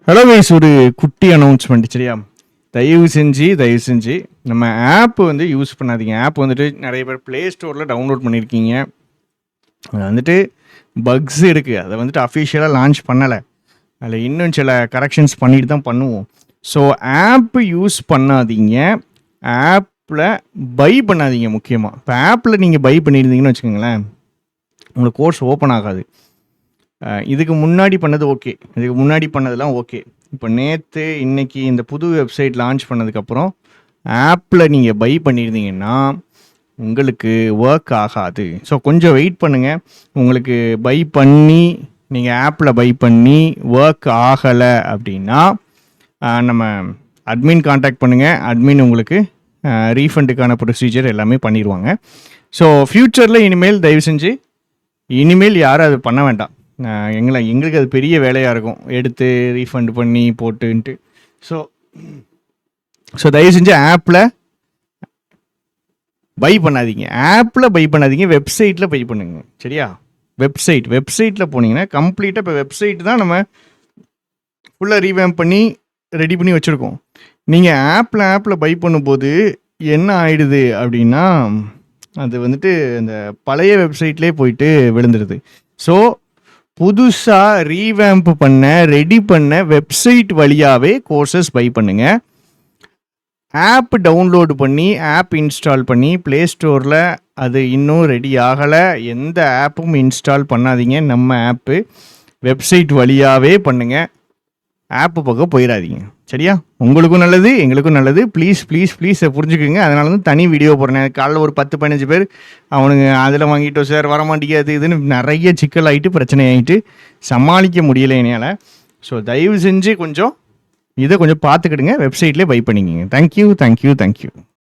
Hello guys, ஒரு குட்டி announcement. சரியா? தயவு செஞ்சு நம்ம ஆப் வந்து யூஸ் பண்ணாதீங்க. ஆப் வந்துட்டு நிறைய பேர் ப்ளே ஸ்டோரில் டவுன்லோட் பண்ணியிருக்கீங்க. அது வந்துட்டு பக்ஸ் இருக்குது. அதை வந்துட்டு அஃபிஷியலாக லான்ச் பண்ணலை. அதில் இன்னும் சில கரெக்ஷன்ஸ் பண்ணிட்டு தான் பண்ணுவோம். ஸோ ஆப்பு யூஸ் பண்ணாதீங்க, ஆப்பில் பை பண்ணாதீங்க. முக்கியமாக இப்போ ஆப்பில் நீங்கள் பை பண்ணியிருந்தீங்கன்னு வச்சுக்கோங்களேன், உங்களுக்கு கோர்ஸ் ஓப்பன் ஆகாது. இதுக்கு முன்னாடி பண்ணது ஓகே, இதுக்கு முன்னாடி பண்ணதெல்லாம் ஓகே. இப்போ நேற்று இன்னைக்கு இந்த புது வெப்சைட் லான்ச் பண்ணதுக்கப்புறம் ஆப்பில் நீங்கள் பை பண்ணியிருந்தீங்கன்னா உங்களுக்கு ஒர்க் ஆகாது. ஸோ கொஞ்சம் வெயிட் பண்ணுங்கள். உங்களுக்கு பை பண்ணி நீங்கள் ஆப்பில் பை பண்ணி ஒர்க் ஆகலை அப்படின்னா நம்ம அட்மின் காண்டாக்ட் பண்ணுங்கள். அட்மின் உங்களுக்கு ரீஃபண்டுக்கான ப்ரொசீஜர் எல்லாமே பண்ணிடுவாங்க. ஸோ ஃப்யூச்சரில் இனிமேல் தயவு செஞ்சு இனிமேல் யாரும் அது பண்ண வேண்டாம். எங்களுக்கு அது பெரிய வேலையாக இருக்கும், எடுத்து ரீஃபண்ட் பண்ணி போட்டுன்ட்டு. ஸோ தயவு செஞ்சு ஆப்பில் பை பண்ணாதீங்க. ஆப்பில் பை பண்ணாதீங்க, வெப்சைட்டில் பை பண்ணுங்க. சரியா? வெப்சைட்டில் போனீங்கன்னா கம்ப்ளீட்டாக இப்போ வெப்சைட் தான் நம்ம ஃபுல்லாக ரீவேம்ப் பண்ணி ரெடி பண்ணி வச்சுருக்கோம். நீங்கள் ஆப்பில் பை பண்ணும்போது என்ன ஆயிடுது அப்படின்னா, அது வந்துட்டு அந்த பழைய வெப்சைட்லேயே போயிட்டு விழுந்துடுது. ஸோ புதுசாக ரீவேம்ப் பண்ண ரெடி பண்ண வெப்சைட் வழியாகவே கோர்சஸ் பை பண்ணுங்கள். ஆப் டவுன்லோடு பண்ணி ஆப் இன்ஸ்டால் பண்ணி ப்ளே ஸ்டோரில் அது இன்னும் ரெடி ஆகலை, எந்த ஆப்பும் இன்ஸ்டால் பண்ணாதீங்க. நம்ம ஆப்பு வெப்சைட் வழியாகவே பண்ணுங்கள். ஆப்பு பக்கம் போயிடாதீங்க. சரியா? உங்களுக்கும் நல்லது, எங்களுக்கும் நல்லது. ப்ளீஸ் புரிஞ்சுக்குங்க. அதனால வந்து தனி வீடியோ போடுறேன். காலைல ஒரு 10-15 பேர் அவனுங்க அதில் வாங்கிட்டோம் சார், வரமாட்டேங்காது இதுன்னு நிறைய சிக்கல் ஆகிட்டு பிரச்சனை ஆகிட்டு சமாளிக்க முடியலை என்னால். ஸோ தயவு செஞ்சு இதை கொஞ்சம் பார்த்துக்கிடுங்க. வெப்சைட்லேயே பை பண்ணிக்கிங்க. தேங்க்யூ.